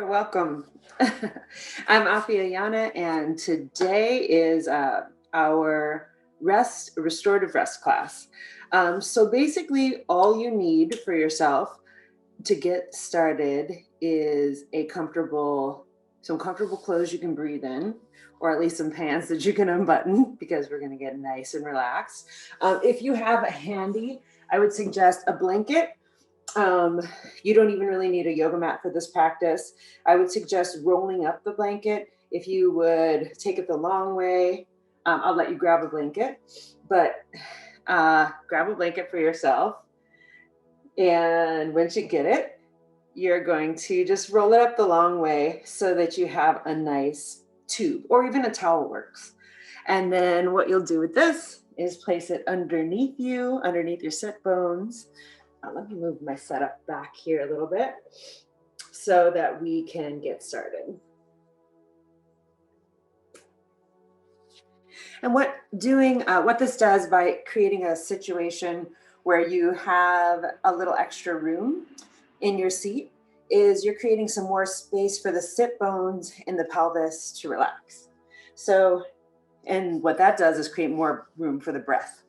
You're welcome. I'm Afia and today is our restorative rest class. So basically, all you need for yourself to get started is some comfortable clothes you can breathe in, or at least some pants that you can unbutton because we're going to get nice and relaxed. If you have a handy, I would suggest a blanket. um, you don't even really need a yoga mat for this practice. I would suggest rolling up the blanket. If you would take it the long way, I'll let you grab a blanket, but grab a blanket for yourself. And once you get it, you're going to just roll it up the long way so that you have a nice tube, or even a towel works. And then what you'll do with this is place it underneath your sit bones. Let me move my setup back here a little bit so that we can get started. And what this does by creating a situation where you have a little extra room in your seat is you're creating some more space for the sit bones in the pelvis to relax. So, and what that does is create more room for the breath.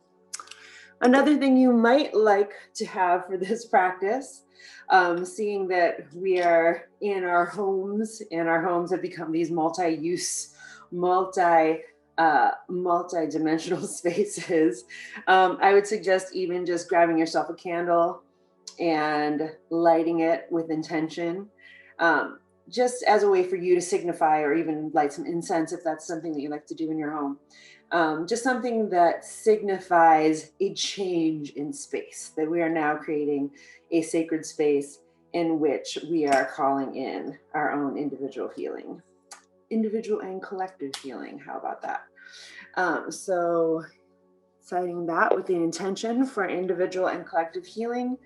Another thing you might like to have for this practice, seeing that we are in our homes, and our homes have become these multi-use, multi-dimensional spaces, I would suggest even just grabbing yourself a candle and lighting it with intention, just as a way for you to signify, or even light some incense if that's something that you like to do in your home. Just something that signifies a change in space, that we are now creating a sacred space in which we are calling in our own individual healing, individual and collective healing. How about that? So citing that with the intention for individual and collective healing,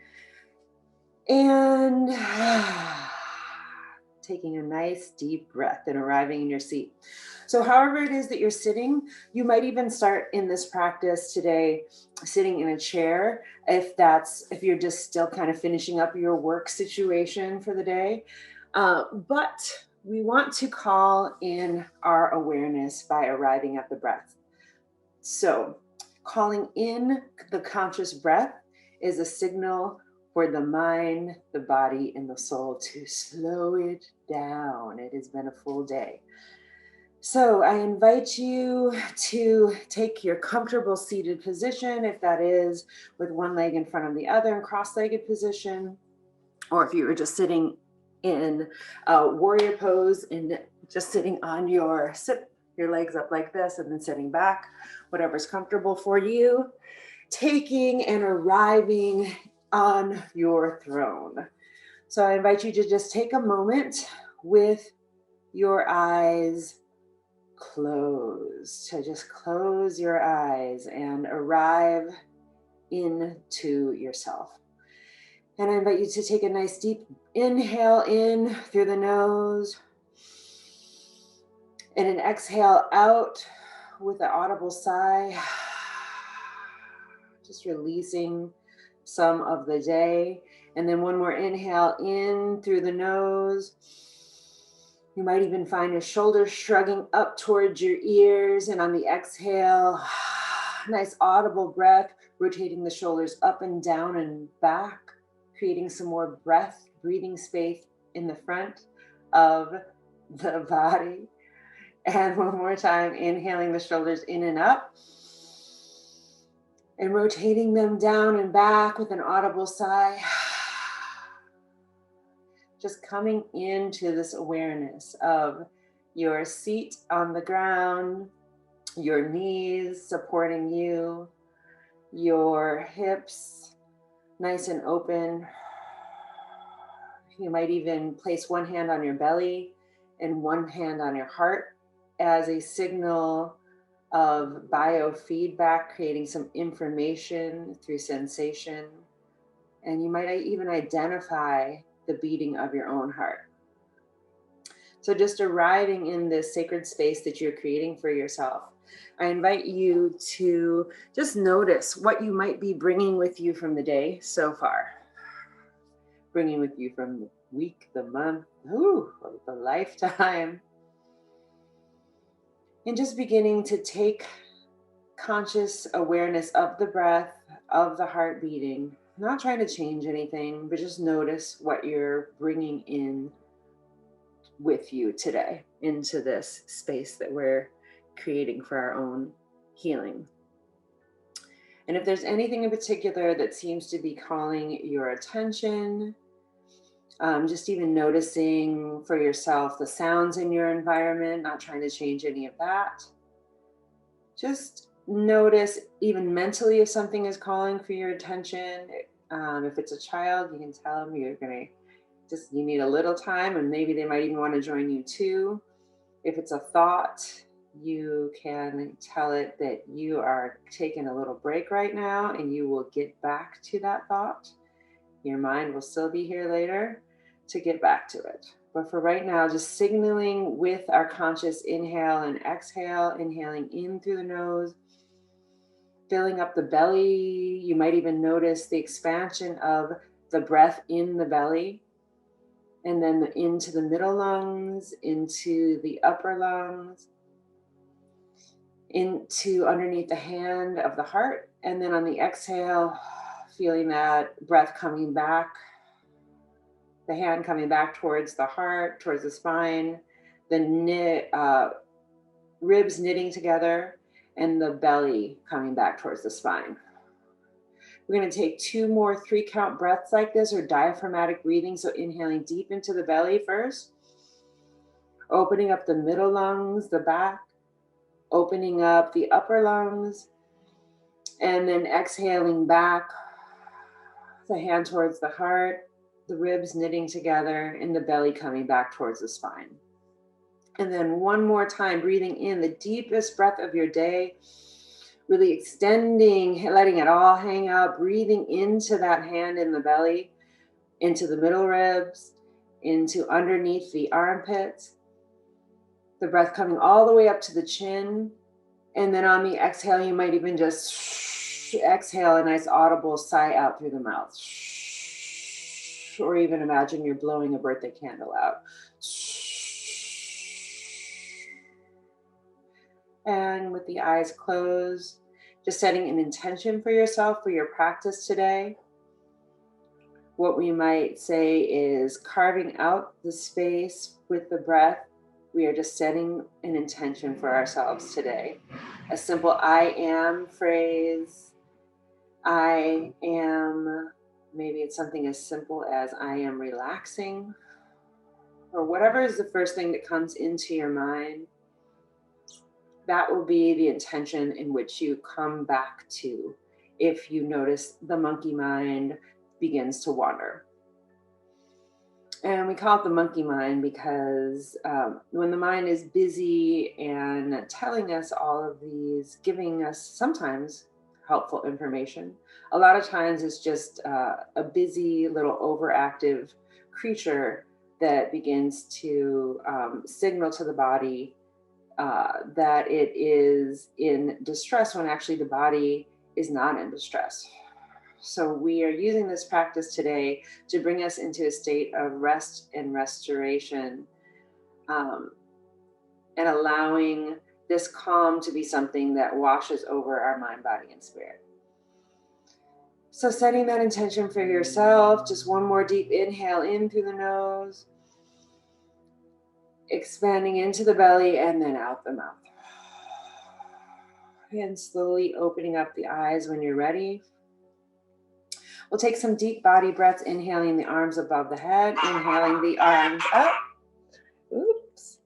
and taking a nice deep breath and arriving in your seat. So however it is that you're sitting, you might even start in this practice today sitting in a chair, if you're just still kind of finishing up your work situation for the day. But we want to call in our awareness by arriving at the breath. So calling in the conscious breath is a signal for the mind, the body, and the soul to slow it down. It has been a full day. So I invite you to take your comfortable seated position, if that is with one leg in front of the other in cross-legged position, or if you were just sitting in warrior pose and just sitting on your legs up like this and then sitting back, whatever's comfortable for you, taking and arriving on your throne. So I invite you to just take a moment with your eyes closed, to just close your eyes and arrive into yourself. And I invite you to take a nice deep inhale in through the nose and an exhale out with an audible sigh, just releasing some of the day. And then one more inhale in through the nose. You might even find your shoulders shrugging up towards your ears, and on the exhale, nice audible breath, rotating the shoulders up and down and back, creating some more breathing space in the front of the body. And one more time, inhaling the shoulders in and up, and rotating them down and back with an audible sigh. Just coming into this awareness of your seat on the ground, your knees supporting you, your hips nice and open. You might even place one hand on your belly and one hand on your heart as a signal of biofeedback, creating some information through sensation. And you might even identify the beating of your own heart. So just arriving in this sacred space that you're creating for yourself, I invite you to just notice what you might be bringing with you from the day so far. Bringing with you from week, the month, ooh, the lifetime. And just beginning to take conscious awareness of the breath, of the heart beating, not trying to change anything, but just notice what you're bringing in with you today into this space that we're creating for our own healing. And if there's anything in particular that seems to be calling your attention, just even noticing for yourself the sounds in your environment, not trying to change any of that. Just notice even mentally if something is calling for your attention. If it's a child, you can tell them you need a little time, and maybe they might even want to join you too. If it's a thought, you can tell it that you are taking a little break right now and you will get back to that thought. Your mind will still be here later to get back to it. But for right now, just signaling with our conscious inhale and exhale, inhaling in through the nose, filling up the belly. You might even notice the expansion of the breath in the belly, and then into the middle lungs, into the upper lungs, into underneath the hand of the heart. And then on the exhale, feeling that breath coming back, the hand coming back towards the heart, towards the spine, the ribs knitting together, and the belly coming back towards the spine. We're going to take 2 more 3-count breaths like this, or diaphragmatic breathing. So inhaling deep into the belly first, opening up the middle lungs, the back, opening up the upper lungs, and then exhaling back, the hand towards the heart, the ribs knitting together, and the belly coming back towards the spine. And then one more time, breathing in the deepest breath of your day, really extending, letting it all hang out, breathing into that hand in the belly, into the middle ribs, into underneath the armpits, the breath coming all the way up to the chin. And then on the exhale, you might even just exhale a nice audible sigh out through the mouth. Or even imagine you're blowing a birthday candle out. And with the eyes closed, just setting an intention for yourself for your practice today. What we might say is carving out the space with the breath. We are just setting an intention for ourselves today. A simple I am phrase. I am, maybe it's something as simple as I am relaxing, or whatever is the first thing that comes into your mind. That will be the intention in which you come back to if you notice the monkey mind begins to wander. And we call it the monkey mind because when the mind is busy and telling us all of these, giving us sometimes helpful information, a lot of times it's just a busy little overactive creature that begins to signal to the body that it is in distress when actually the body is not in distress. So we are using this practice today to bring us into a state of rest and restoration, and allowing this calm to be something that washes over our mind, body, and spirit. So setting that intention for yourself, just one more deep inhale in through the nose, expanding into the belly and then out the mouth. And slowly opening up the eyes when you're ready. We'll take some deep body breaths, inhaling the arms above the head, inhaling the arms up. Oops.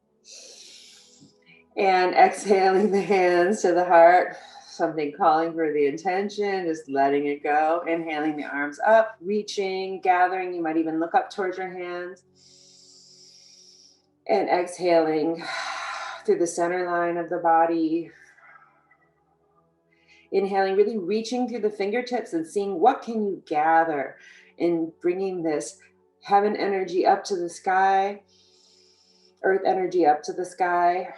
And exhaling the hands to the heart. Something calling for the intention, just letting it go. Inhaling the arms up, reaching, gathering. You might even look up towards your hands. And exhaling through the center line of the body. Inhaling, really reaching through the fingertips and seeing what can you gather in bringing this heaven energy up to the sky, earth energy up to the sky,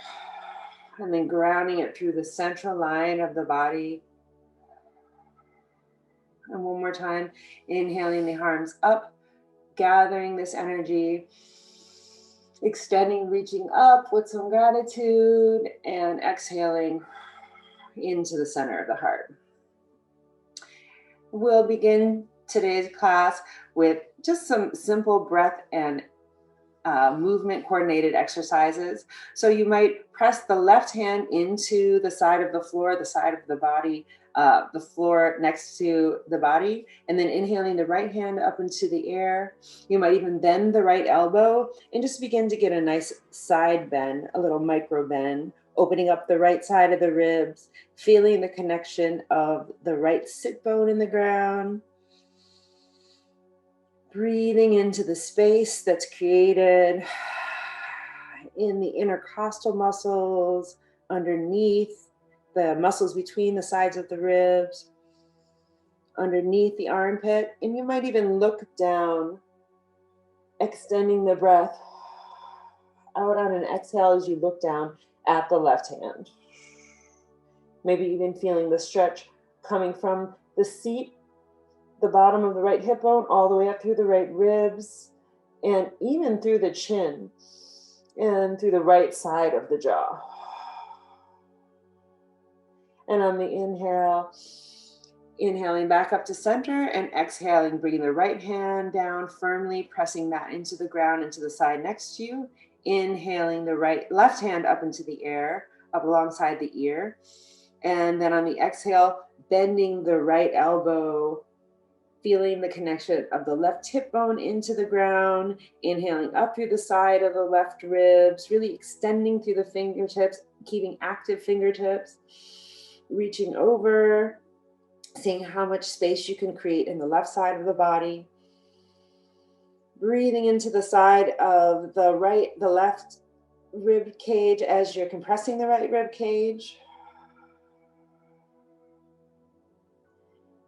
and then grounding it through the central line of the body. And one more time, inhaling the arms up, gathering this energy, extending, reaching up with some gratitude, and exhaling into the center of the heart. We'll begin today's class with just some simple breath and movement coordinated exercises. So you might press the left hand into the side of the floor, the side of the body, the floor next to the body, and then inhaling the right hand up into the air. You might even bend the right elbow and just begin to get a nice side bend, a little micro bend, opening up the right side of the ribs, feeling the connection of the right sit bone in the ground. Breathing into the space that's created in the intercostal muscles, underneath the muscles between the sides of the ribs, underneath the armpit. And you might even look down, extending the breath out on an exhale as you look down at the left hand. Maybe even feeling the stretch coming from the seat, the bottom of the right hip bone, all the way up through the right ribs, and even through the chin and through the right side of the jaw. And on the inhale, inhaling back up to center, and exhaling, bringing the right hand down firmly, pressing that into the ground, into the side next to you. Inhaling the left hand up into the air, up alongside the ear. And then on the exhale, bending the right elbow, feeling the connection of the left hip bone into the ground, inhaling up through the side of the left ribs, really extending through the fingertips, keeping active fingertips, reaching over, seeing how much space you can create in the left side of the body. Breathing into the side of the left rib cage as you're compressing the right rib cage.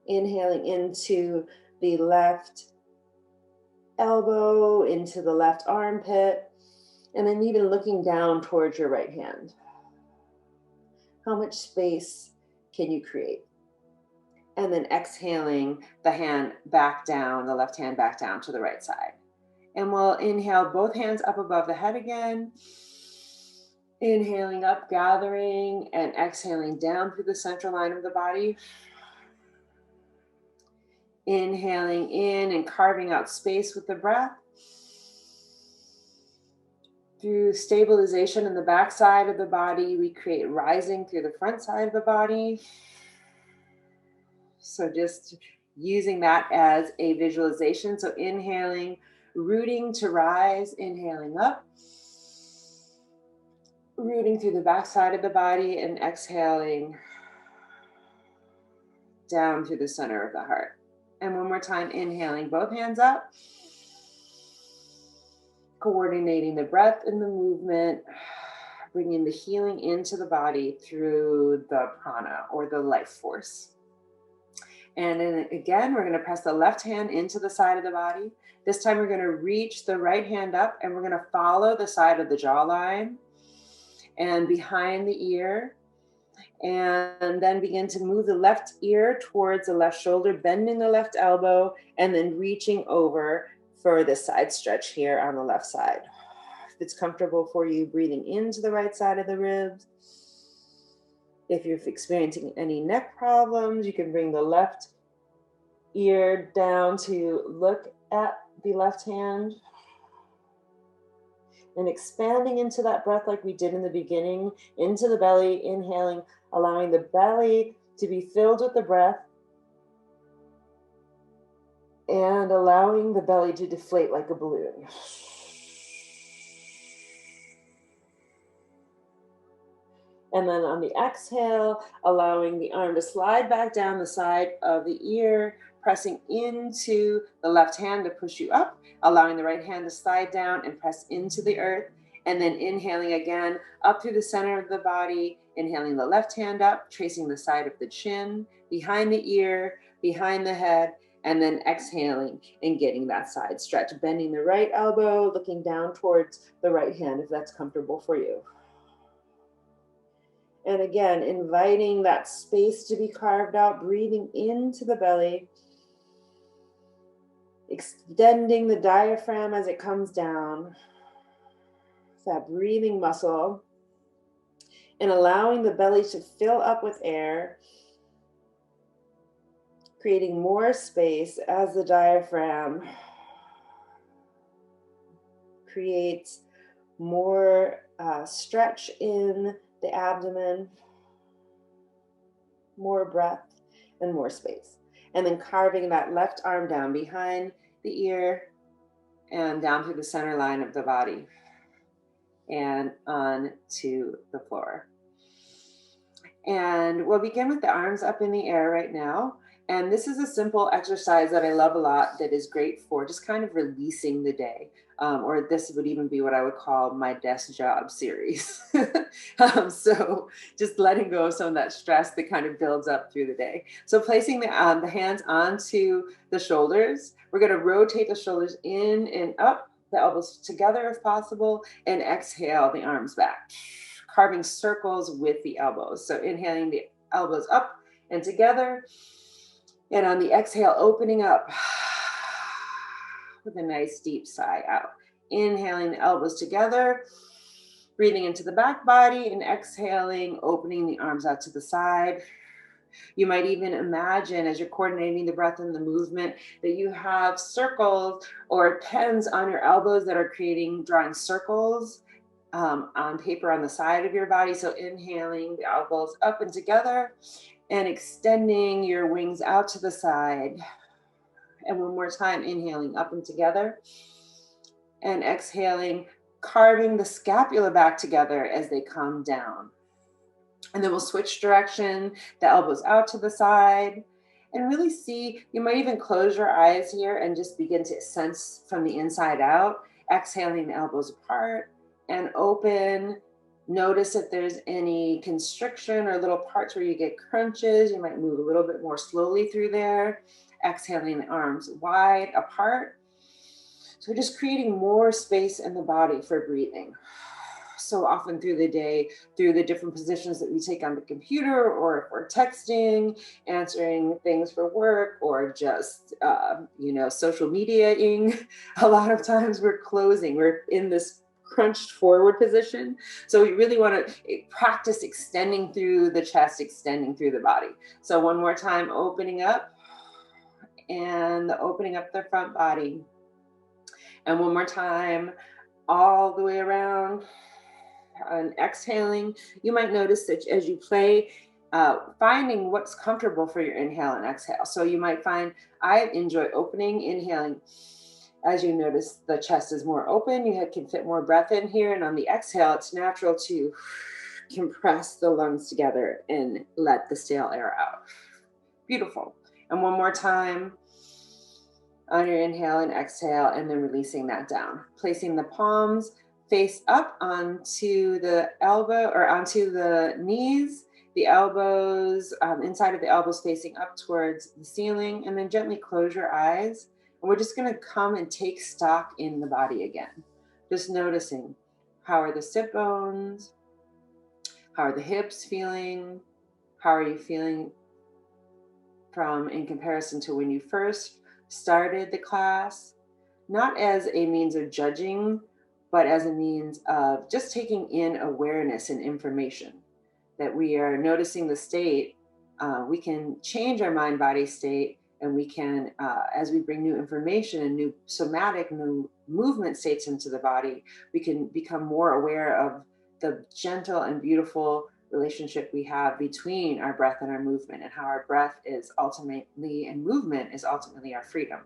Inhaling into the left elbow, into the left armpit, and then even looking down towards your right hand. How much space can you create? And then exhaling the hand back down, the left hand back down to the right side. And we'll inhale both hands up above the head again. Inhaling up, gathering, and exhaling down through the central line of the body. Inhaling in and carving out space with the breath. Through stabilization in the back side of the body, we create rising through the front side of the body. So just using that as a visualization. So inhaling, rooting to rise, inhaling up. Rooting through the back side of the body and exhaling down through the center of the heart. And one more time, inhaling both hands up. Coordinating the breath and the movement, bringing the healing into the body through the prana or the life force. And then again, we're going to press the left hand into the side of the body. This time we're going to reach the right hand up and we're going to follow the side of the jawline and behind the ear. And then begin to move the left ear towards the left shoulder, bending the left elbow, and then reaching over for the side stretch here on the left side. If it's comfortable for you, breathing into the right side of the ribs. If you're experiencing any neck problems, you can bring the left ear down to look at the left hand. And expanding into that breath like we did in the beginning, into the belly, inhaling, allowing the belly to be filled with the breath and allowing the belly to deflate like a balloon. And then on the exhale, allowing the arm to slide back down the side of the ear, pressing into the left hand to push you up, allowing the right hand to slide down and press into the earth. And then inhaling again up through the center of the body, inhaling the left hand up, tracing the side of the chin, behind the ear, behind the head, and then exhaling and getting that side stretch, bending the right elbow, looking down towards the right hand if that's comfortable for you. And again, inviting that space to be carved out, breathing into the belly, extending the diaphragm as it comes down, that breathing muscle, and allowing the belly to fill up with air, creating more space as the diaphragm creates more stretch in the abdomen, more breath and more space. And then carving that left arm down behind the ear and down through the center line of the body and on to the floor. And we'll begin with the arms up in the air right now. And this is a simple exercise that I love a lot that is great for just kind of releasing the day. Or this would even be what I would call my desk job series. So just letting go of some of that stress that kind of builds up through the day. So placing the hands onto the shoulders, we're going to rotate the shoulders in and up, the elbows together if possible, and exhale the arms back, carving circles with the elbows. So inhaling the elbows up and together, and on the exhale, opening up with a nice deep sigh out. Inhaling the elbows together, breathing into the back body, and exhaling, opening the arms out to the side. You might even imagine, as you're coordinating the breath and the movement, that you have circles or pens on your elbows that are drawing circles on paper on the side of your body. So inhaling the elbows up and together, and extending your wings out to the side. And one more time, inhaling up and together, and exhaling, carving the scapula back together as they come down. And then we'll switch direction, the elbows out to the side, and really see, you might even close your eyes here and just begin to sense from the inside out, exhaling the elbows apart and open. Notice if there's any constriction or little parts where you get crunches. You might move a little bit more slowly through there. Exhaling the arms wide apart. So just creating more space in the body for breathing. So often through the day, through the different positions that we take on the computer, or if we're texting, answering things for work, or just, social mediaing, a lot of times we're in this crunched forward position. So we really want to practice extending through the chest, extending through the body. So one more time, opening up and opening up the front body. And one more time, all the way around and exhaling. You might notice that as you play, finding what's comfortable for your inhale and exhale. So you might find, I enjoy opening, inhaling. As you notice, the chest is more open. You can fit more breath in here. And on the exhale, it's natural to compress the lungs together and let the stale air out. Beautiful. And one more time on your inhale and exhale, and then releasing that down. Placing the palms face up onto the elbow or onto the knees, the elbows, inside of the elbows facing up towards the ceiling, and then gently close your eyes. And we're just going to come and take stock in the body again. Just noticing, how are the sit bones? How are the hips feeling? How are you feeling in comparison to when you first started the class? Not as a means of judging, but as a means of just taking in awareness and information, that we are noticing the state. We can change our mind-body state, and we can, as we bring new information and new somatic, new movement states into the body, we can become more aware of the gentle and beautiful relationship we have between our breath and our movement, and how our breath is ultimately, and movement is ultimately, our freedom,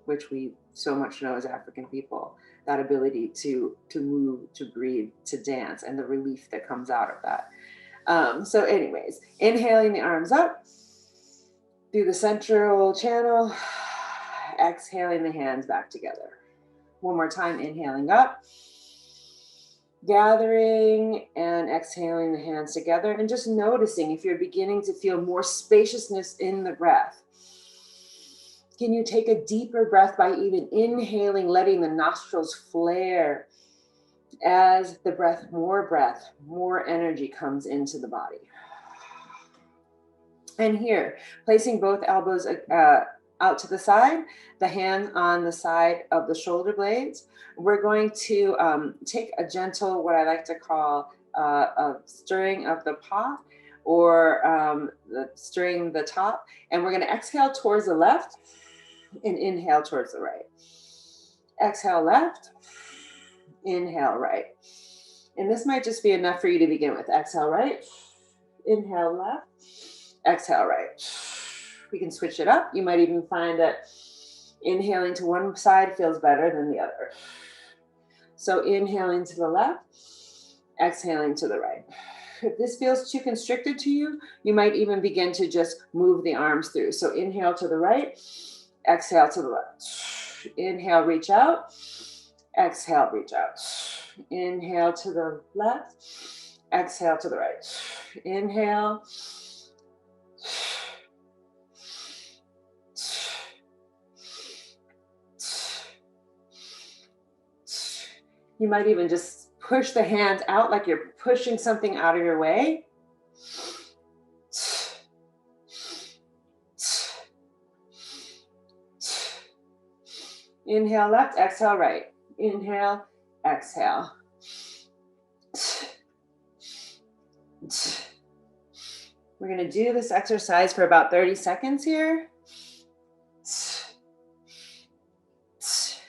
which we so much know as African people, that ability to move, to breathe, to dance, and the relief that comes out of that. So anyways, inhaling the arms up through the central channel, exhaling the hands back together. One more time, inhaling up, gathering and exhaling the hands together, and just noticing if you're beginning to feel more spaciousness in the breath. Can you take a deeper breath by even inhaling, letting the nostrils flare as the more energy comes into the body. And here, placing both elbows out to the side, the hands on the side of the shoulder blades. We're going to take a gentle, what I like to call a stirring of the pot, or stirring the top. And we're going to exhale towards the left and inhale towards the right. Exhale left, inhale right. And this might just be enough for you to begin with. Exhale right, inhale left, exhale right. We can switch it up. You might even find that inhaling to one side feels better than the other. So inhaling to the left, exhaling to the right. If this feels too constricted to you, you might even begin to just move the arms through. So inhale to the right, exhale to the left. Inhale, reach out. Exhale, reach out. Inhale to the left. Exhale to the right. Inhale. You might even just push the hands out like you're pushing something out of your way. Inhale left, exhale right. Inhale, exhale. We're going to do this exercise for about 30 seconds here.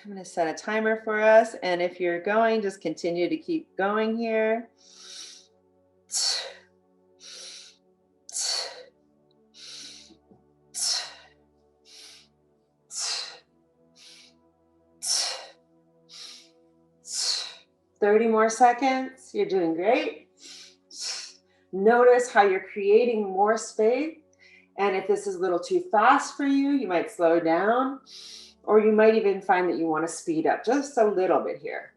I'm going to set a timer for us. And if you're going, just continue to keep going here. Thirty more seconds. You're doing great. Notice how you're creating more space. And if this is a little too fast for you, you might slow down. Or you might even find that you want to speed up just a little bit here.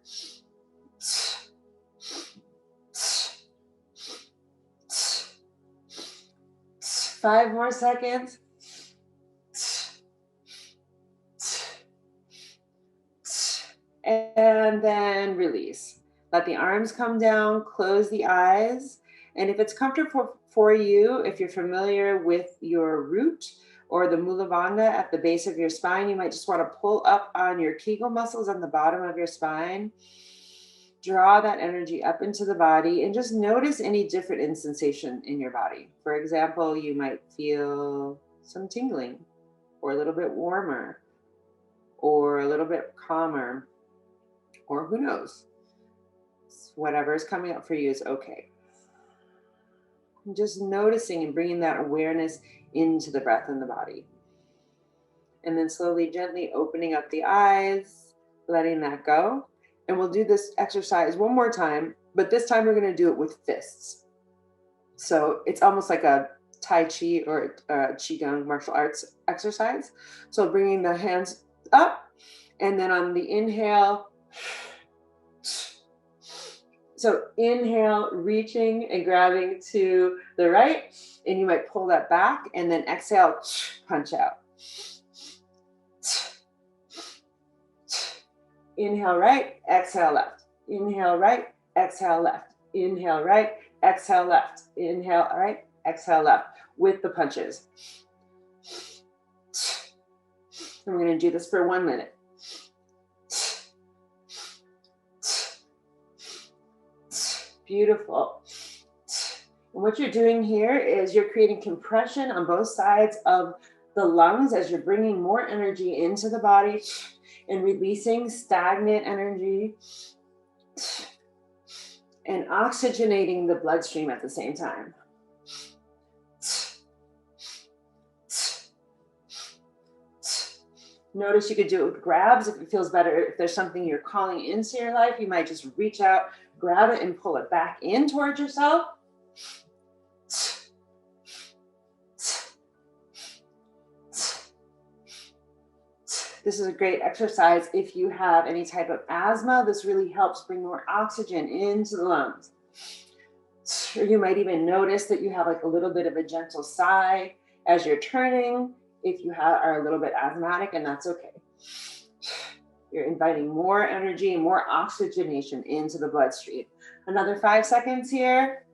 5 more seconds. And then release. Let the arms come down, close the eyes. And if it's comfortable for you, if you're familiar with your root, or the Mula Bandha at the base of your spine, you might just want to pull up on your Kegel muscles on the bottom of your spine. Draw that energy up into the body and just notice any different in sensation in your body. For example, you might feel some tingling, or a little bit warmer, or a little bit calmer, or who knows? Whatever is coming up for you is okay. Just noticing and bringing that awareness into the breath and the body. And then slowly, gently opening up the eyes, letting that go. And we'll do this exercise one more time, but this time we're going to do it with fists. So it's almost like a Tai Chi or Qigong martial arts exercise. So bringing the hands up, and then on the inhale, so inhale, reaching and grabbing to the right, and you might pull that back, and then exhale, punch out. Inhale right, exhale left. Inhale right, exhale left. Inhale right, exhale left. Inhale right, exhale left with the punches. And we're going to do this for 1 minute. Beautiful. And what you're doing here is you're creating compression on both sides of the lungs as you're bringing more energy into the body and releasing stagnant energy and oxygenating the bloodstream at the same time. Notice you could do it with grabs if it feels better. If there's something you're calling into your life, you might just reach out, grab it, and pull it back in towards yourself. This is a great exercise if you have any type of asthma. This really helps bring more oxygen into the lungs. Or you might even notice that you have like a little bit of a gentle sigh as you're turning if you are a little bit asthmatic, and that's okay. You're inviting more energy and more oxygenation into the bloodstream. Another 5 seconds here.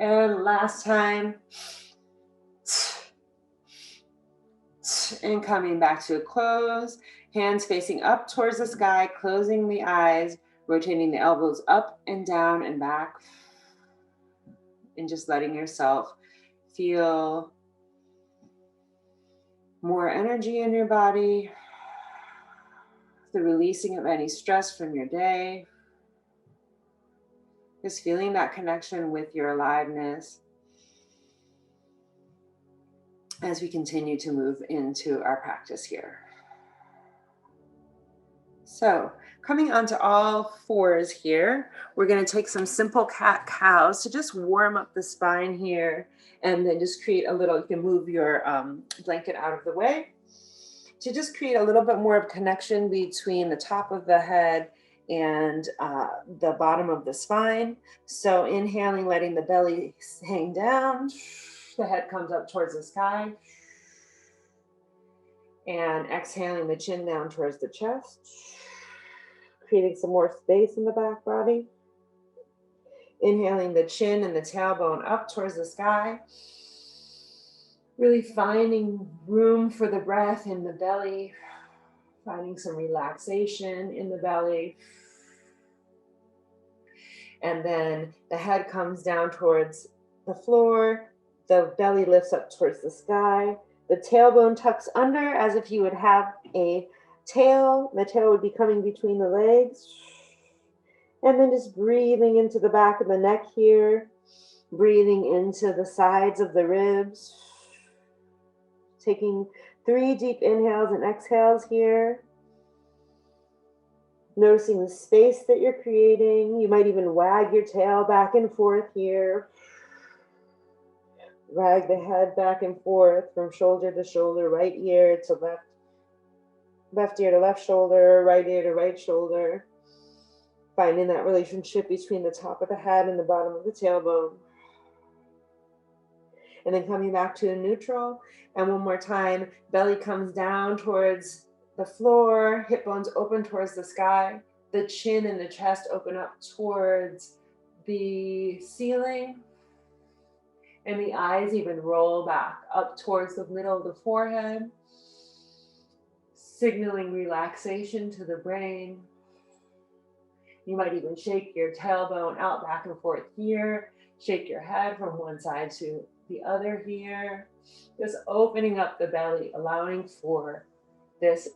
And last time. And coming back to a close. Hands facing up towards the sky, closing the eyes, rotating the elbows up and down and back. And just letting yourself feel more energy in your body, the releasing of any stress from your day, just feeling that connection with your aliveness as we continue to move into our practice here. So coming onto all fours here, we're going to take some simple cat-cows to just warm up the spine here, and then just create a little, you can move your blanket out of the way, to just create a little bit more of connection between the top of the head and the bottom of the spine. So inhaling, letting the belly hang down, the head comes up towards the sky, and exhaling the chin down towards the chest, creating some more space in the back body. Inhaling the chin and the tailbone up towards the sky, really finding room for the breath in the belly, finding some relaxation in the belly. And then the head comes down towards the floor, the belly lifts up towards the sky, the tailbone tucks under as if you would have a tail. The tail would be coming between the legs. And then just breathing into the back of the neck here, breathing into the sides of the ribs. Taking 3 deep inhales and exhales here. Noticing the space that you're creating. You might even wag your tail back and forth here. Wag the head back and forth from shoulder to shoulder, right ear to left, left ear to left shoulder, right ear to right shoulder. Finding that relationship between the top of the head and the bottom of the tailbone. And then coming back to a neutral. And one more time, belly comes down towards the floor, hip bones open towards the sky. The chin and the chest open up towards the ceiling. And the eyes even roll back up towards the middle of the forehead, signaling relaxation to the brain. You might even shake your tailbone out back and forth here. Shake your head from one side to the other here. Just opening up the belly, allowing for this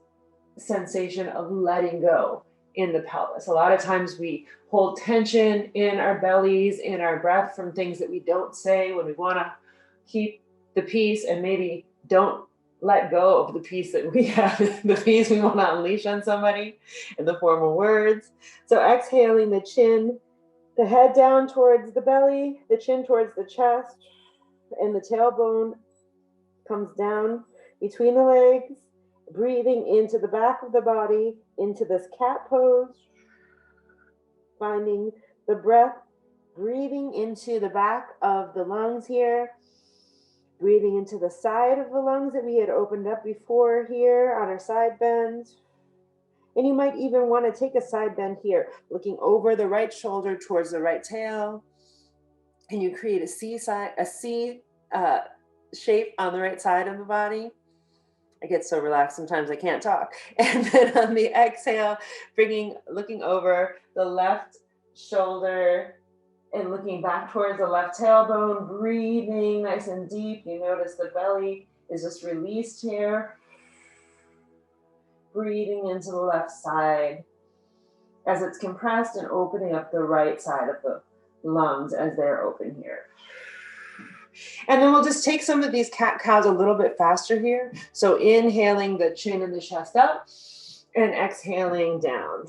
sensation of letting go in the pelvis. A lot of times we hold tension in our bellies, in our breath from things that we don't say when we want to keep the peace, and maybe don't let go of the peace that we have, the peace we want to unleash on somebody in the form of words. So exhaling the chin, the head down towards the belly, the chin towards the chest, and the tailbone comes down between the legs, breathing into the back of the body, into this cat pose, finding the breath, breathing into the back of the lungs here, breathing into the side of the lungs that we had opened up before here on our side bends. And you might even want to take a side bend here, looking over the right shoulder towards the right tail. And you create a C shape on the right side of the body. I get so relaxed sometimes I can't talk. And then on the exhale, looking over the left shoulder and looking back towards the left tailbone, breathing nice and deep. You notice the belly is just released here. Breathing into the left side as it's compressed, and opening up the right side of the lungs as they're open here. And then we'll just take some of these cat-cows a little bit faster here. So inhaling the chin and the chest up, and exhaling down.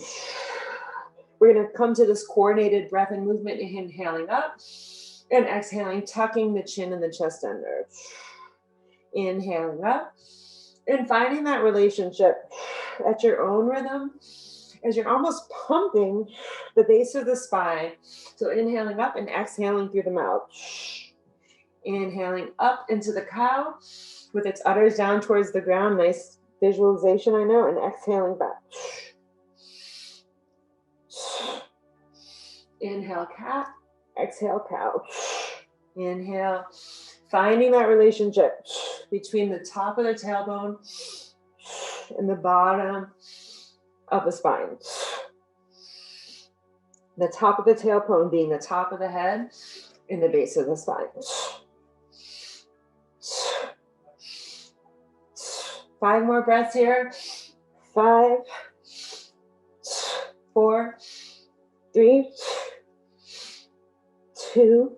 We're going to come to this coordinated breath and movement, inhaling up and exhaling, tucking the chin and the chest under. Inhaling up and finding that relationship at your own rhythm as you're almost pumping the base of the spine. So inhaling up and exhaling through the mouth. Inhaling up into the cow with its udders down towards the ground. Nice visualization, I know. And exhaling back. Inhale cat, exhale cow. Inhale, finding that relationship between the top of the tailbone and the bottom of the spine. The top of the tailbone being the top of the head and the base of the spine. 5 more breaths here. 5, 4, 3, 2,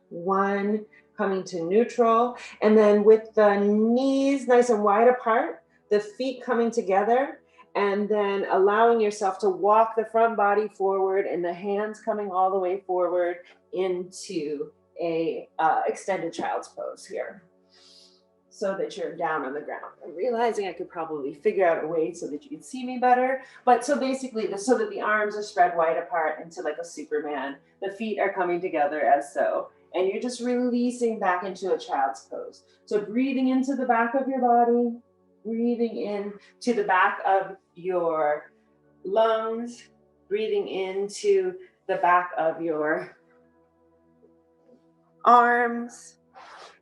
1. Coming to neutral. And then with the knees nice and wide apart, the feet coming together, and then allowing yourself to walk the front body forward and the hands coming all the way forward into a extended child's pose here, so that you're down on the ground. I'm realizing I could probably figure out a way so that you can see me better. But so basically, so that the arms are spread wide apart into like a Superman. The feet are coming together as so. And you're just releasing back into a child's pose. So breathing into the back of your body, breathing in to the back of your lungs, breathing into the back of your arms,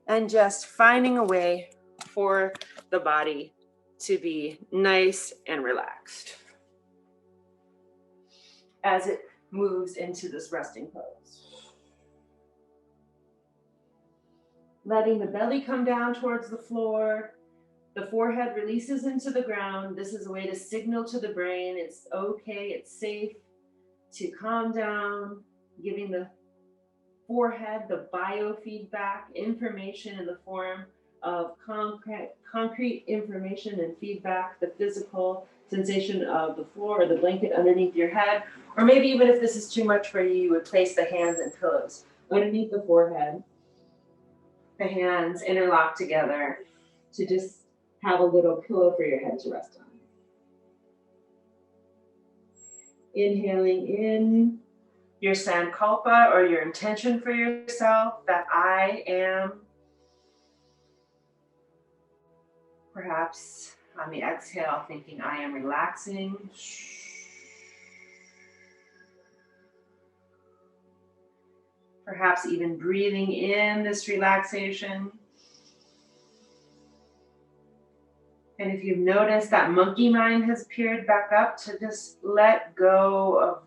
and just finding a way for the body to be nice and relaxed as it moves into this resting pose. Letting the belly come down towards the floor. The forehead releases into the ground. This is a way to signal to the brain it's okay, it's safe to calm down, giving the forehead the biofeedback information in the form of concrete information and feedback, the physical sensation of the floor or the blanket underneath your head. Or maybe even if this is too much for you, you would place the hands and pillows underneath the forehead. The hands interlock together to just have a little pillow for your head to rest on. Inhaling in your sankalpa or your intention for yourself that I am. Perhaps on the exhale, thinking I am relaxing. Perhaps even breathing in this relaxation. And if you've noticed that monkey mind has peered back up, to just let go of,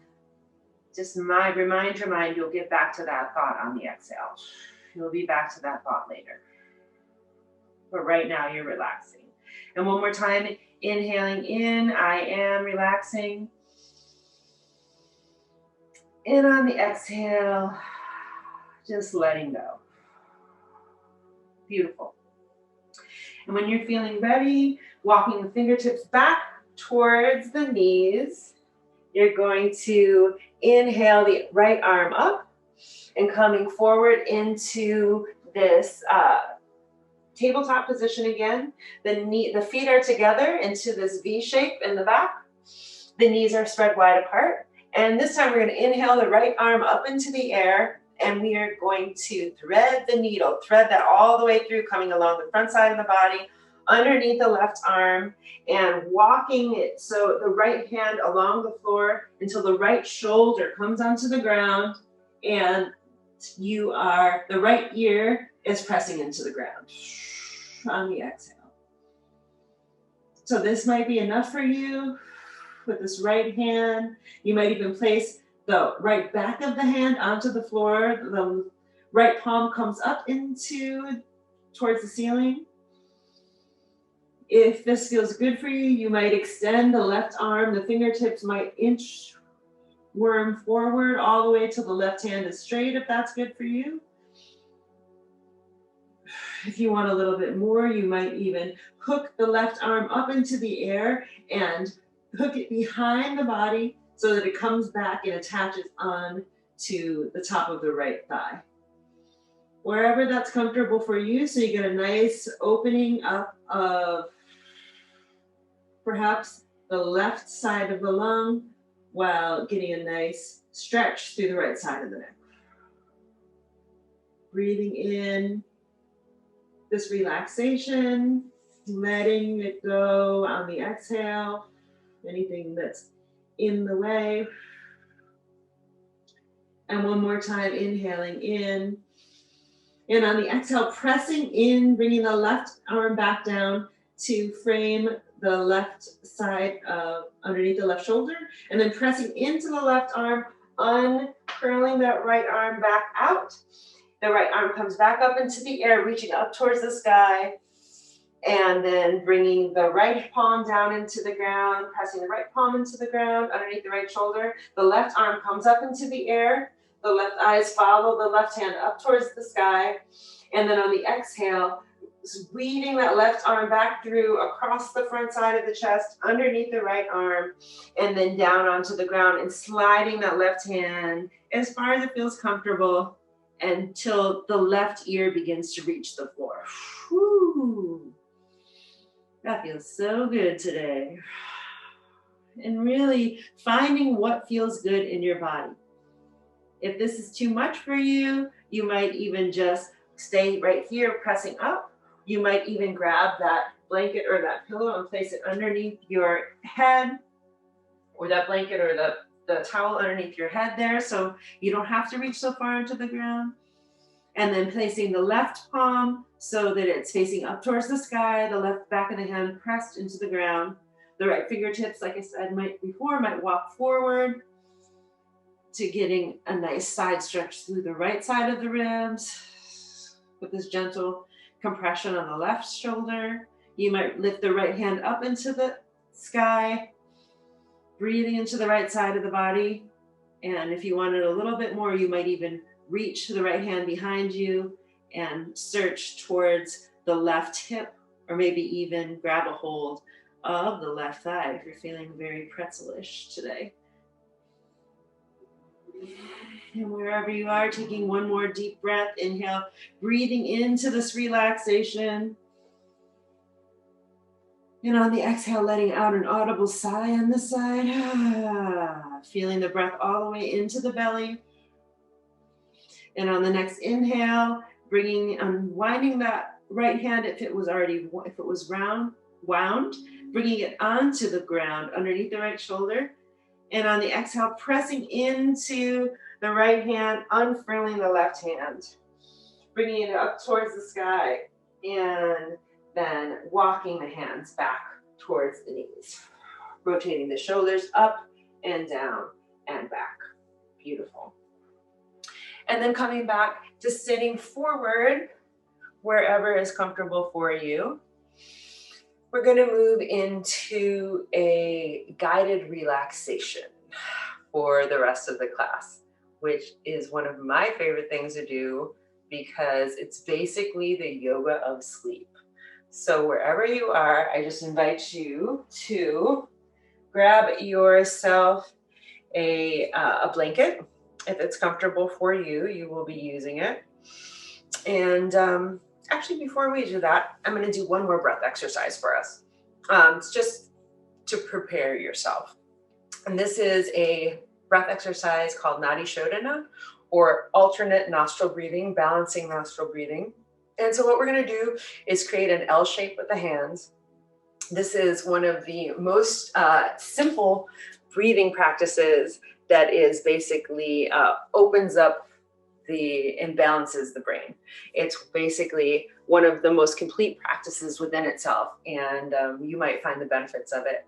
just remind your mind you'll get back to that thought on the exhale. You'll be back to that thought later. But right now you're relaxing. And one more time, inhaling in, I am relaxing. And on the exhale, just letting go. Beautiful. And when you're feeling ready, walking the fingertips back towards the knees, you're going to inhale the right arm up and coming forward into this tabletop position again. The feet are together into this V shape in the back. The knees are spread wide apart. And this time we're going to inhale the right arm up into the air, and we are going to thread the needle, thread that all the way through, coming along the front side of the body, underneath the left arm, and walking it so the right hand along the floor until the right shoulder comes onto the ground, and the right ear is pressing into the ground on the exhale. So this might be enough for you with this right hand. You might even place the right back of the hand onto the floor. The right palm comes up towards the ceiling. If this feels good for you, you might extend the left arm. The fingertips might inchworm forward all the way till the left hand is straight, if that's good for you. If you want a little bit more, you might even hook the left arm up into the air and hook it behind the body so that it comes back and attaches on to the top of the right thigh. Wherever that's comfortable for you, so you get a nice opening up of perhaps the left side of the lung while getting a nice stretch through the right side of the neck. Breathing in this relaxation, letting it go on the exhale, anything that's in the way. And one more time, inhaling in. And on the exhale, pressing in, bringing the left arm back down to frame the left side of underneath the left shoulder. And then pressing into the left arm, uncurling that right arm back out. The right arm comes back up into the air, reaching up towards the sky. And then bringing the right palm down into the ground, pressing the right palm into the ground underneath the right shoulder. The left arm comes up into the air. The left eyes follow the left hand up towards the sky. And then on the exhale, weaving that left arm back through across the front side of the chest, underneath the right arm, and then down onto the ground and sliding that left hand as far as it feels comfortable until the left ear begins to reach the floor. Whew. That feels so good today. And really finding what feels good in your body. If this is too much for you, you might even just stay right here pressing up. You might even grab that blanket or that pillow and place it underneath your head, or that blanket or the towel underneath your head there, so you don't have to reach so far into the ground. And then placing the left palm so that it's facing up towards the sky, the left back of the hand pressed into the ground. The right fingertips, like I said might walk forward to getting a nice side stretch through the right side of the ribs with this gentle compression on the left shoulder. You might lift the right hand up into the sky, breathing into the right side of the body. And if you wanted a little bit more, you might even reach to the right hand behind you and search towards the left hip, or maybe even grab a hold of the left thigh if you're feeling very pretzel-ish today. And wherever you are, taking one more deep breath, inhale, breathing into this relaxation. And on the exhale, letting out an audible sigh on the side. Feeling the breath all the way into the belly. And on the next inhale, unwinding that right hand if it was wound, bringing it onto the ground underneath the right shoulder. And on the exhale, pressing into the right hand, unfurling the left hand, bringing it up towards the sky, and then walking the hands back towards the knees, rotating the shoulders up and down and back. Beautiful. And then coming back to sitting forward wherever is comfortable for you. We're going to move into a guided relaxation for the rest of the class, which is one of my favorite things to do because it's basically the yoga of sleep. So wherever you are, I just invite you to grab yourself a blanket. If it's comfortable for you, you will be using it. And actually, before we do that, I'm going to do one more breath exercise for us. It's just to prepare yourself. And this is a breath exercise called Nadi Shodhana, or alternate nostril breathing, balancing nostril breathing. And so what we're going to do is create an L shape with the hands. This is one of the most simple breathing practices that is basically opens up and balances the brain. It's basically one of the most complete practices within itself, and you might find the benefits of it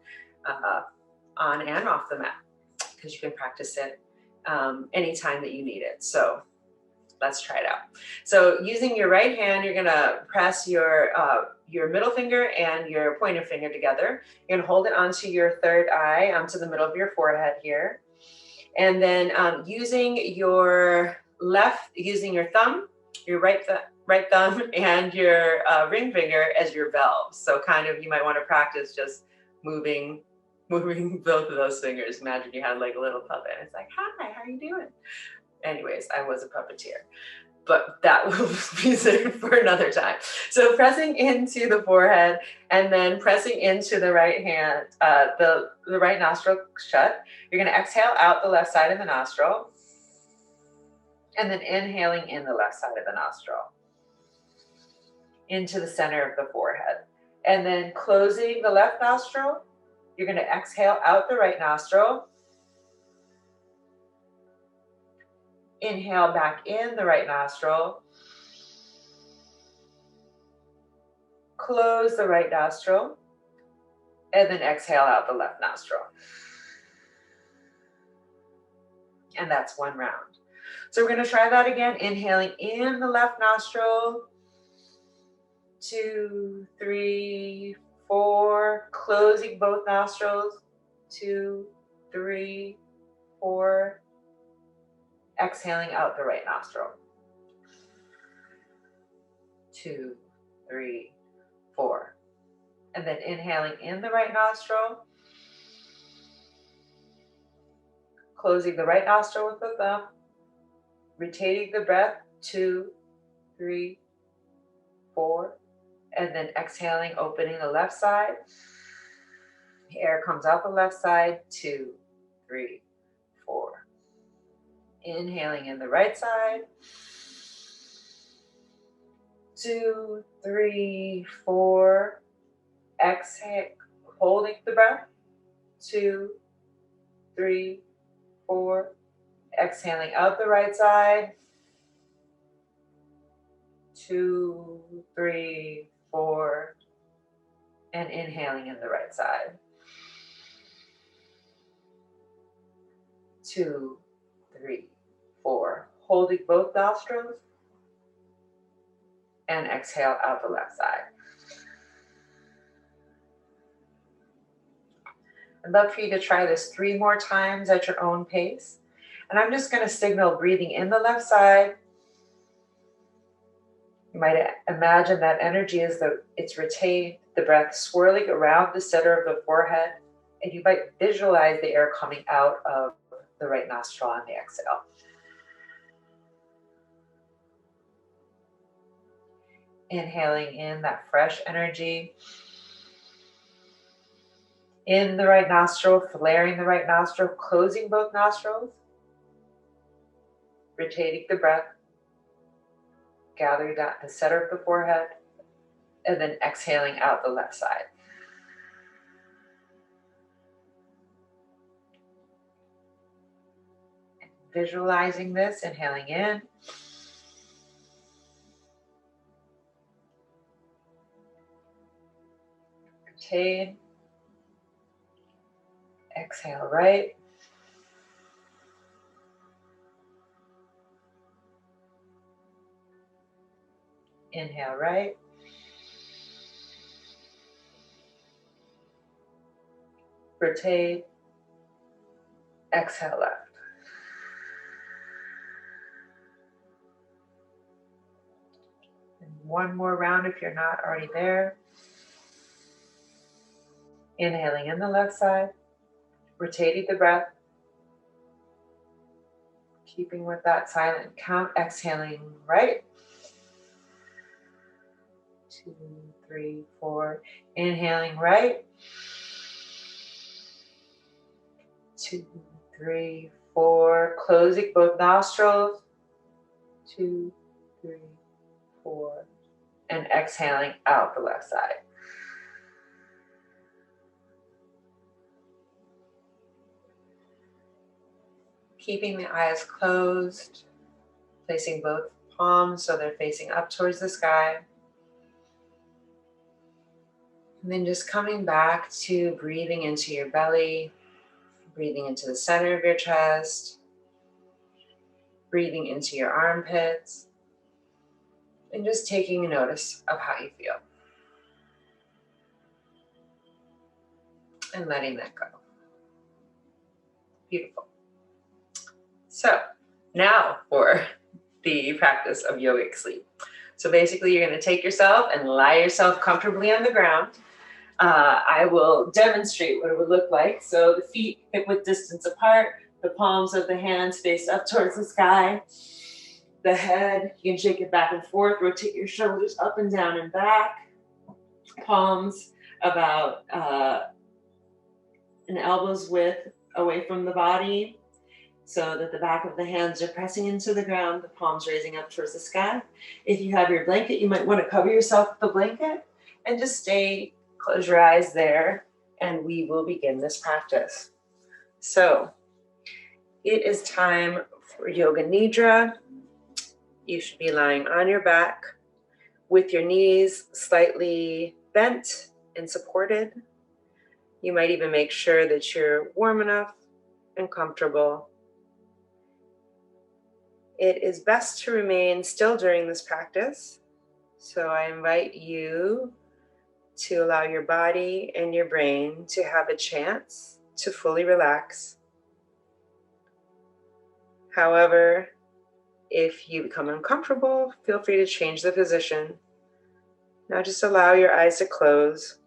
on and off the mat, because you can practice it anytime that you need it. So let's try it out. So using your right hand, you're gonna press your middle finger and your pointer finger together. You're gonna hold it onto your third eye, onto the middle of your forehead here. And then using your thumb, your right thumb, and your ring finger as your valves. So kind of, you might want to practice just moving both of those fingers. Imagine you had like a little puppet. It's like, hi, how are you doing? Anyways, I was a puppeteer, but that will be saved for another time. So pressing into the forehead and then pressing into the right hand, the right nostril shut. You're going to exhale out the left side of the nostril, and then inhaling in the left side of the nostril into the center of the forehead. And then closing the left nostril, you're going to exhale out the right nostril Inhale back in the right nostril. Close the right nostril. And then exhale out the left nostril. And that's one round. So we're going to try that again. Inhaling in the left nostril. 2, 3, 4. Closing both nostrils. 2, 3, 4. Exhaling out the right nostril. 2, 3, 4. And then inhaling in the right nostril. Closing the right nostril with the thumb. Retaining the breath. 2, 3, 4. And then exhaling, opening the left side. Air comes out the left side. 2, 3, 4. Inhaling in the right side. 2, 3, 4. Exhale, holding the breath. 2, 3, 4. Exhaling out the right side. 2, 3, 4. And inhaling in the right side. 2, 3, 4. Holding both nostrils. And exhale out the left side. I'd love for you to try this 3 more times at your own pace. And I'm just going to signal breathing in the left side. You might imagine that energy is it's retained, the breath swirling around the center of the forehead. And you might visualize the air coming out of the right nostril on the exhale. Inhaling in that fresh energy. In the right nostril, flaring the right nostril, closing both nostrils. Retaining the breath. Gathering that the center of the forehead. And then exhaling out the left side. And visualizing this, inhaling in. Retain. Exhale right. Inhale right. Retain. Exhale left. And one more round if you're not already there. Inhaling in the left side. Retaining the breath. Keeping with that silent count. Exhaling right. 2, 3, 4. Inhaling right. 2, 3, 4. Closing both nostrils. 2, 3, 4. And exhaling out the left side. Keeping the eyes closed. Placing both palms so they're facing up towards the sky. And then just coming back to breathing into your belly, breathing into the center of your chest, breathing into your armpits, and just taking a notice of how you feel. And letting that go. Beautiful. So now for the practice of yogic sleep. So basically you're going to take yourself and lie yourself comfortably on the ground. I will demonstrate what it would look like. So the feet hip width distance apart, the palms of the hands face up towards the sky. The head, you can shake it back and forth, rotate your shoulders up and down and back. Palms about an elbow's width away from the body, so that the back of the hands are pressing into the ground, the palms raising up towards the sky. If you have your blanket, you might want to cover yourself with the blanket and just close your eyes there, and we will begin this practice. So it is time For yoga nidra, you should be lying on your back with your knees slightly bent and supported. You might even make sure that you're warm enough and comfortable. It is best to remain still during this practice. So I invite you to allow your body and your brain to have a chance to fully relax. However, if you become uncomfortable, feel free to change the position. Now just allow your eyes to close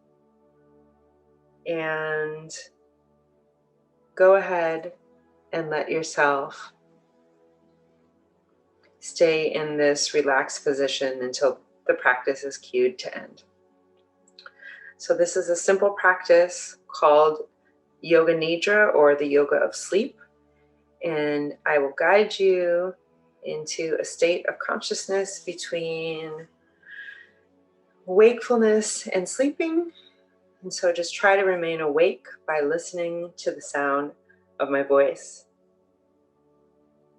and go ahead and let yourself stay in this relaxed position until the practice is cued to end. So this is a simple practice called Yoga Nidra, or the yoga of sleep. And I will guide you into a state of consciousness between wakefulness and sleeping. And so just try to remain awake by listening to the sound of my voice.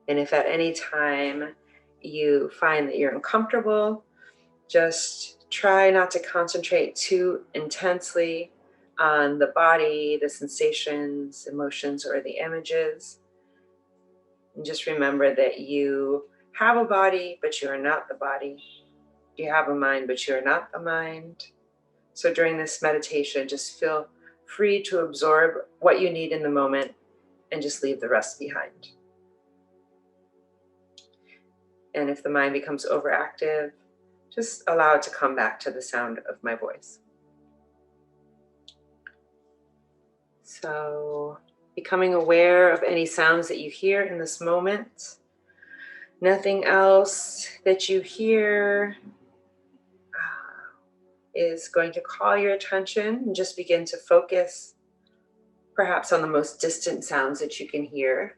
And if at any time you find that you're uncomfortable, just try not to concentrate too intensely on the body, the sensations, emotions, or the images. And just remember that you have a body, but you are not the body. You have a mind, but you are not the mind. So during this meditation, just feel free to absorb what you need in the moment and just leave the rest behind. And if the mind becomes overactive, just allow it to come back to the sound of my voice. So becoming aware of any sounds that you hear in this moment. Nothing else that you hear is going to call your attention, and just begin to focus perhaps on the most distant sounds that you can hear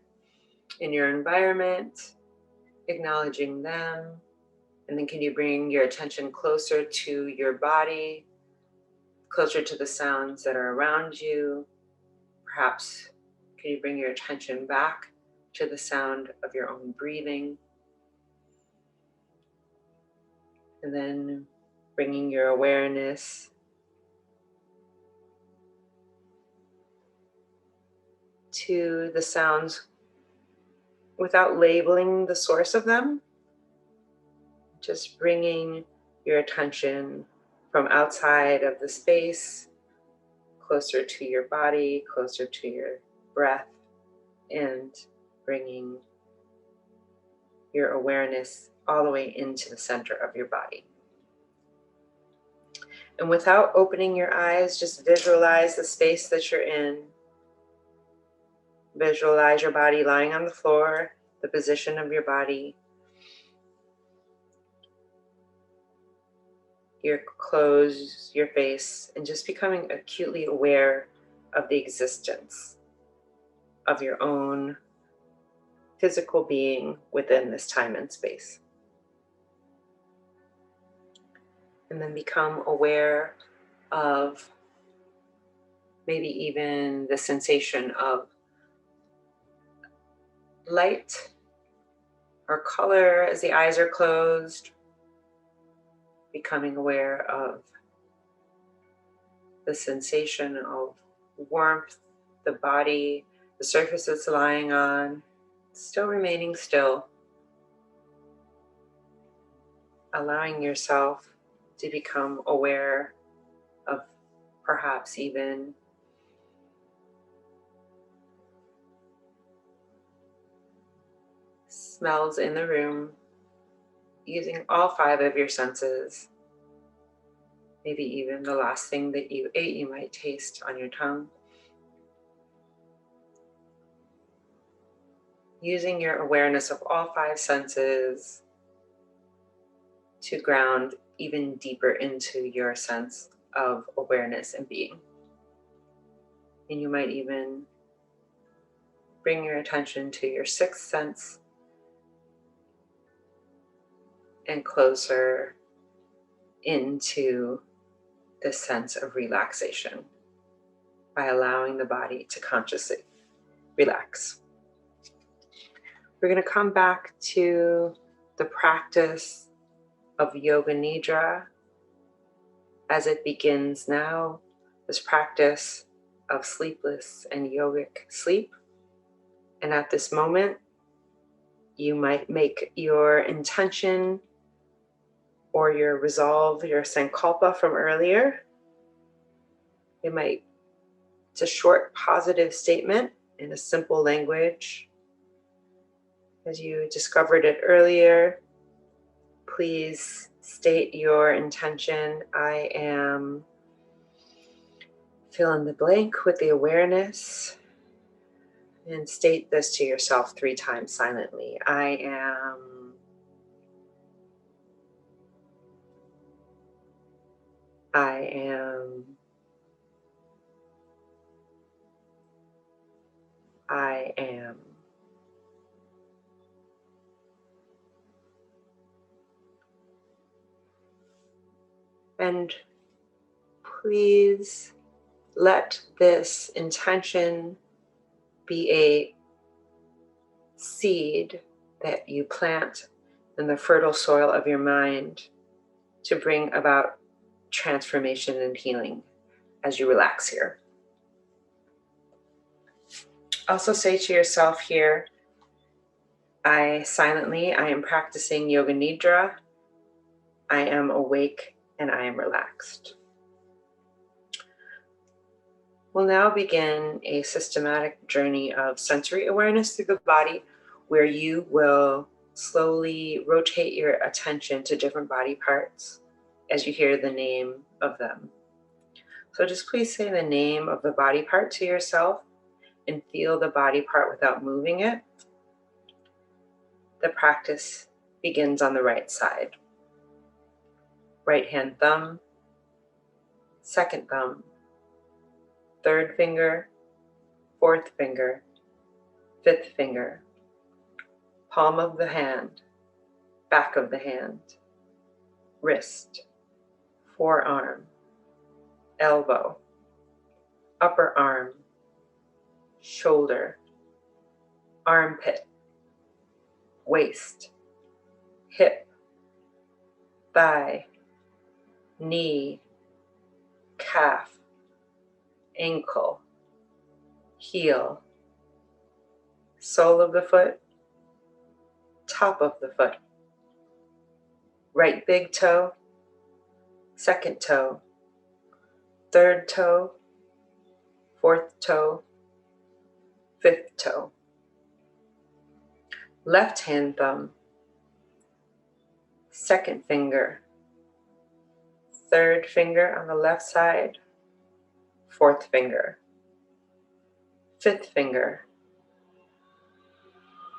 in your environment, acknowledging them. And then can you bring your attention closer to your body, closer to the sounds that are around you? Perhaps can you bring your attention back to the sound of your own breathing? And then bringing your awareness to the sounds without labeling the source of them. Just bringing your attention from outside of the space, closer to your body, closer to your breath, and bringing your awareness all the way into the center of your body. And without opening your eyes, just visualize the space that you're in. Visualize your body lying on the floor, the position of your body. Close your face, and just becoming acutely aware of the existence of your own physical being within this time and space. And then become aware of maybe even the sensation of light or color as the eyes are closed. Becoming aware of the sensation of warmth, the body, the surface it's lying on, still remaining still. Allowing yourself to become aware of perhaps even smells in the room, using all 5 of your senses. Maybe even the last thing that you ate, you might taste on your tongue. Using your awareness of all 5 senses to ground even deeper into your sense of awareness and being. And you might even bring your attention to your 6th sense and closer into the sense of relaxation by allowing the body to consciously relax. We're going to come back to the practice of Yoga Nidra as it begins now, this practice of sleepless and yogic sleep. And at this moment, you might make your intention or your resolve, your sankalpa from earlier. It's a short positive statement in a simple language. As you discovered it earlier, please state your intention. I am, fill in the blank with the awareness, and state this to yourself 3 times silently. I am, I am, I am. And please let this intention be a seed that you plant in the fertile soil of your mind to bring about transformation and healing as you relax here. Also say to yourself here, I am practicing Yoga Nidra. I am awake and I am relaxed. We'll now begin a systematic journey of sensory awareness through the body, where you will slowly rotate your attention to different body parts as you hear the name of them. So just please say the name of the body part to yourself and feel the body part without moving it. The practice begins on the right side. Right hand thumb, second thumb, third finger, fourth finger, fifth finger, palm of the hand, back of the hand, wrist, forearm, elbow, upper arm, shoulder, armpit, waist, hip, thigh, knee, calf, ankle, heel, sole of the foot, top of the foot, right big toe, second toe, third toe, fourth toe, fifth toe. Left hand thumb, second finger, third finger on the left side, fourth finger, fifth finger,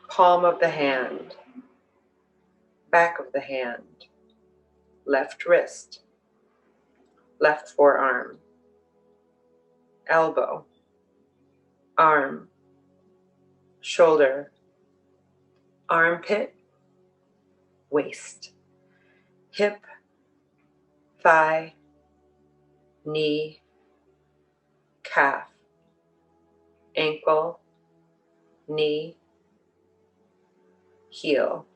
palm of the hand, back of the hand, left wrist, left forearm, elbow, arm, shoulder, armpit, waist, hip, thigh, knee, calf, ankle, knee, heel,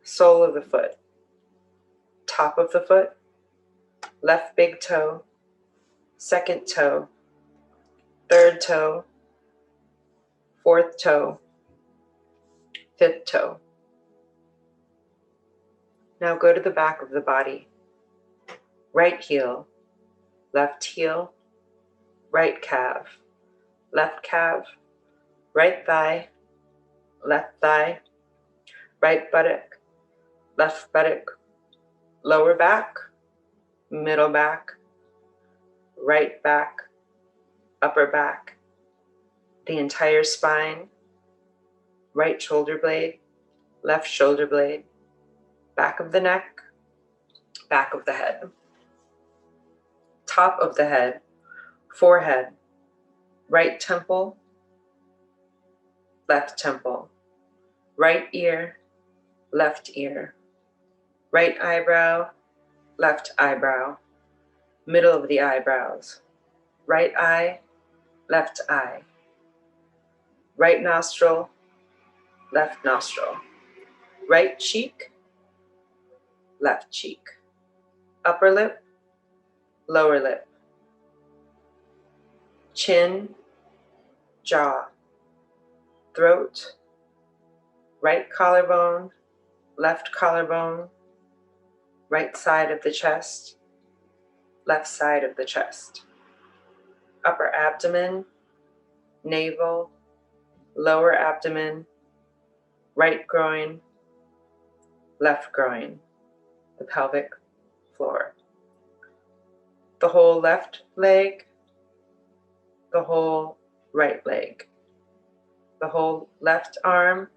sole of the foot, top of the foot, left big toe, second toe, third toe, fourth toe, fifth toe. Now go to the back of the body. Right heel, right calf, right thigh, right buttock, left buttock, lower back, middle back, right back, upper back, the entire spine, right shoulder blade, left shoulder blade, back of the neck, back of the head, top of the head, forehead, right temple, left temple, right ear, left ear, right eyebrow, left eyebrow, middle of the eyebrows, right eye, left eye, right nostril, left nostril. Right cheek, left cheek. Upper lip, lower lip. Chin, jaw, throat, right collarbone, left collarbone, right side of the chest, left side of the chest. Upper abdomen, navel, lower abdomen, right groin, left groin, the pelvic floor. The whole left leg, the whole right leg, the whole left arm,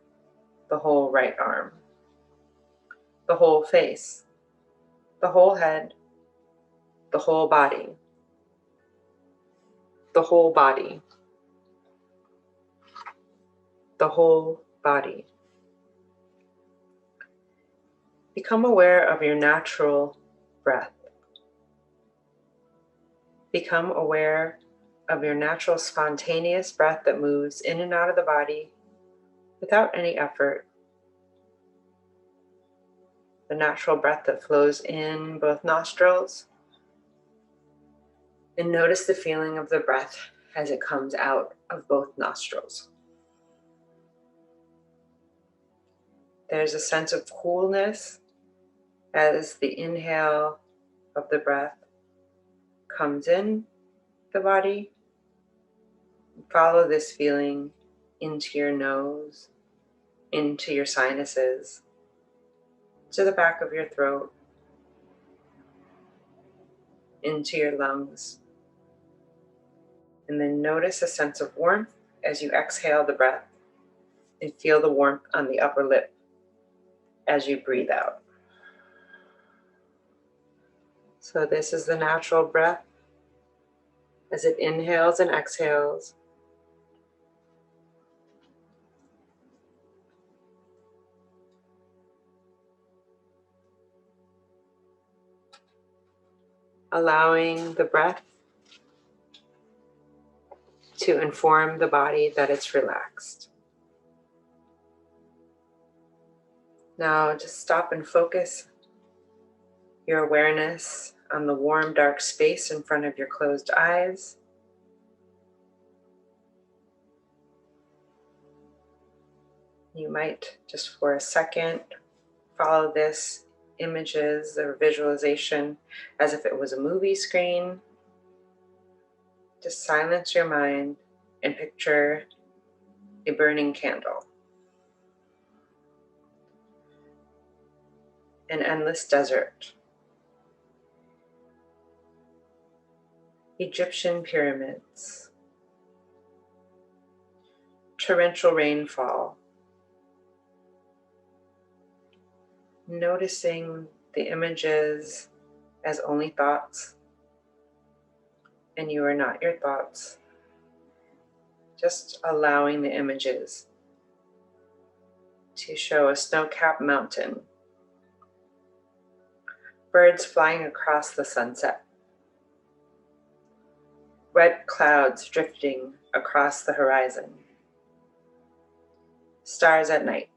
the whole right arm, the whole face, the whole head, the whole body, the whole body, the whole body. Become aware of your natural breath. Become aware of your natural spontaneous breath that moves in and out of the body without any effort. The natural breath that flows in both nostrils. And notice the feeling of the breath as it comes out of both nostrils. There's a sense of coolness as the inhale of the breath comes in the body. Follow this feeling into your nose, into your sinuses, to the back of your throat, into your lungs. And then notice a sense of warmth as you exhale the breath and feel the warmth on the upper lip as you breathe out. So this is the natural breath as it inhales and exhales. Allowing the breath to inform the body that it's relaxed. Now just stop and focus your awareness on the warm, dark space in front of your closed eyes. You might just for a second follow this images or visualization as if it was a movie screen. Just silence your mind and picture a burning candle. An endless desert. Egyptian pyramids. Torrential rainfall. Noticing the images as only thoughts, and you are not your thoughts. Just allowing the images to show a snow-capped mountain, birds flying across the sunset, red clouds drifting across the horizon, stars at night,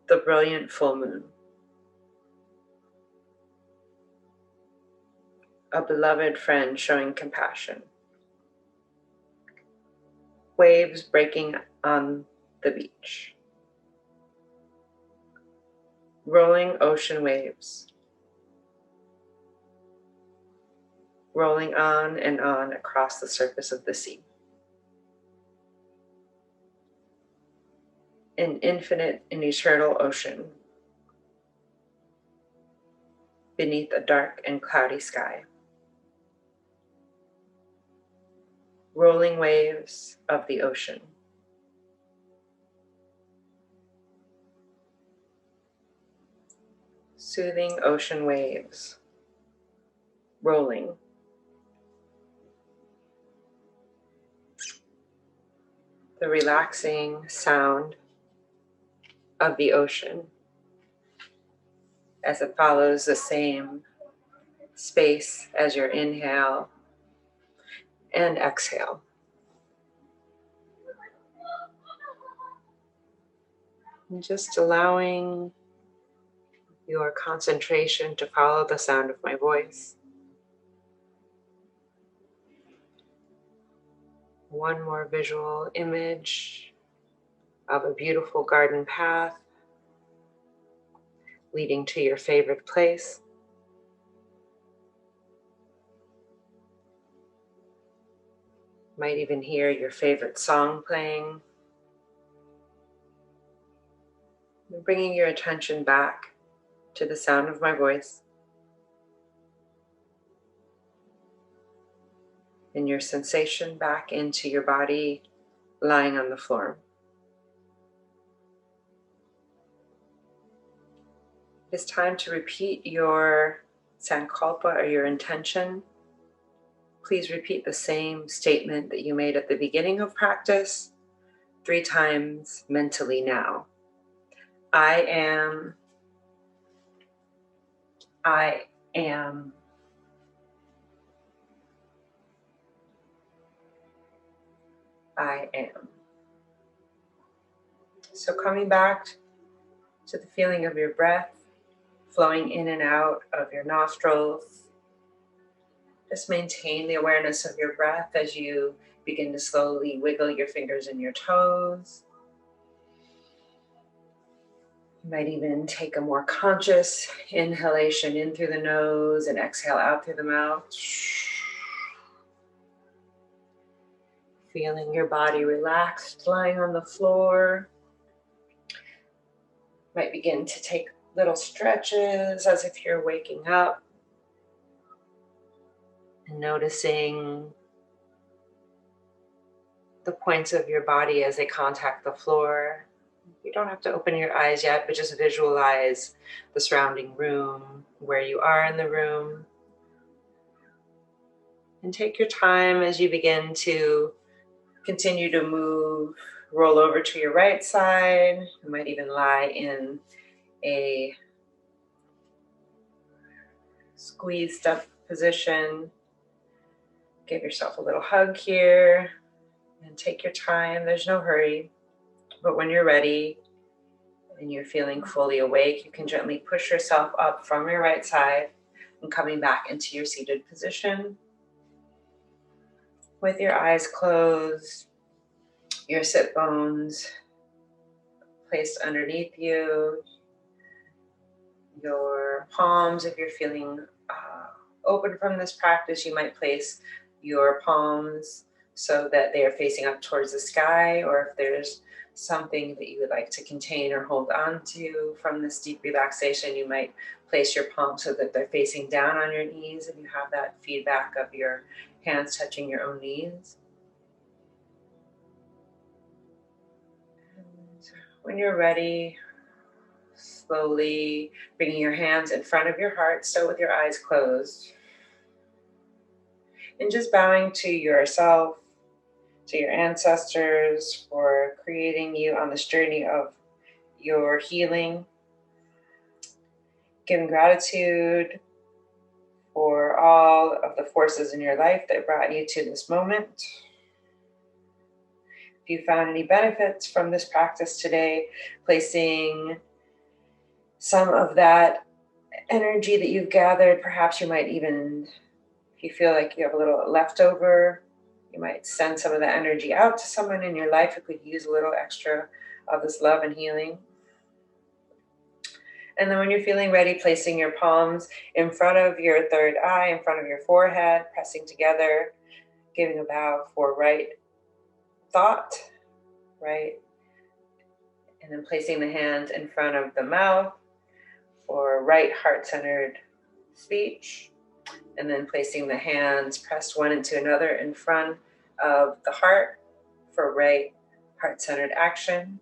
the brilliant full moon, a beloved friend showing compassion, waves breaking on the beach, rolling ocean waves, rolling on and on across the surface of the sea. An infinite and eternal ocean beneath a dark and cloudy sky. Rolling waves of the ocean. Soothing ocean waves, rolling. The relaxing sound of the ocean as it follows the same space as your inhale and exhale. And just allowing your concentration to follow the sound of my voice. One more visual image of a beautiful garden path leading to your favorite place. Might even hear your favorite song playing. And bringing your attention back to the sound of my voice and your sensation back into your body lying on the floor. It's time to repeat your sankalpa or your intention. Please repeat the same statement that you made at the beginning of practice 3 times mentally now. I am. I am. I am. So coming back to the feeling of your breath flowing in and out of your nostrils. Just maintain the awareness of your breath as you begin to slowly wiggle your fingers and your toes. You might even take a more conscious inhalation in through the nose and exhale out through the mouth. Feeling your body relaxed, lying on the floor. Might begin to take little stretches as if you're waking up. And noticing the points of your body as they contact the floor. You don't have to open your eyes yet, but just visualize the surrounding room, where you are in the room. And take your time as you begin to continue to move, roll over to your right side. You might even lie in a squeezed up position. Give yourself a little hug here and take your time. There's no hurry, but when you're ready and you're feeling fully awake, you can gently push yourself up from your right side and coming back into your seated position. With your eyes closed, your sit bones placed underneath you, your palms, if you're feeling open from this practice, you might place your palms so that they are facing up towards the sky, or if there's something that you would like to contain or hold on to from this deep relaxation, you might place your palms so that they're facing down on your knees and you have that feedback of your hands touching your own knees. And when you're ready, slowly bringing your hands in front of your heart, still with your eyes closed. And just bowing to yourself, to your ancestors for creating you on this journey of your healing. Giving gratitude for all of the forces in your life that brought you to this moment. If you found any benefits from this practice today, placing some of that energy that you've gathered, perhaps you might even, if you feel like you have a little leftover, you might send some of that energy out to someone in your life who could use a little extra of this love and healing. And then when you're feeling ready, placing your palms in front of your third eye, in front of your forehead, pressing together, giving a bow for right thought, right? And then placing the hands in front of the mouth for right heart-centered speech. And then placing the hands pressed one into another in front of the heart for right heart-centered action.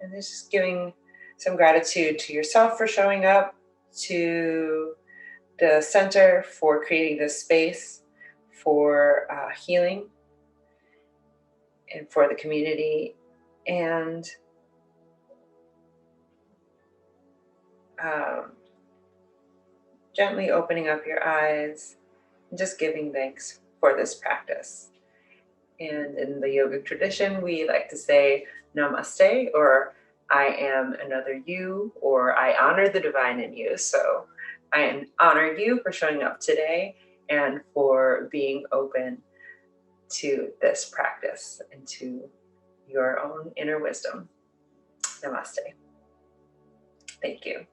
And this is giving some gratitude to yourself for showing up, to the center for creating this space for healing, and for the community, and gently opening up your eyes and just giving thanks for this practice. And in the yogic tradition, we like to say namaste, or I am another you, or I honor the divine in you. So I honor you for showing up today and for being open to this practice and to your own inner wisdom. Namaste. Thank you.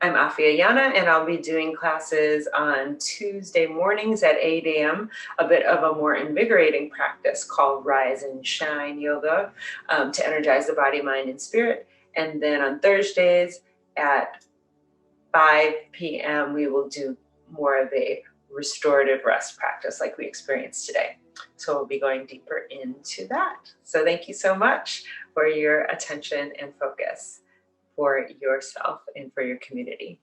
I'm Afia Yana, and I'll be doing classes on Tuesday mornings at 8 a.m., a bit of a more invigorating practice called Rise and Shine Yoga to energize the body, mind, and spirit. And then on Thursdays at 5 p.m., we will do more of a restorative rest practice like we experienced today. So we'll be going deeper into that. So thank you so much for your attention and focus for yourself and for your community.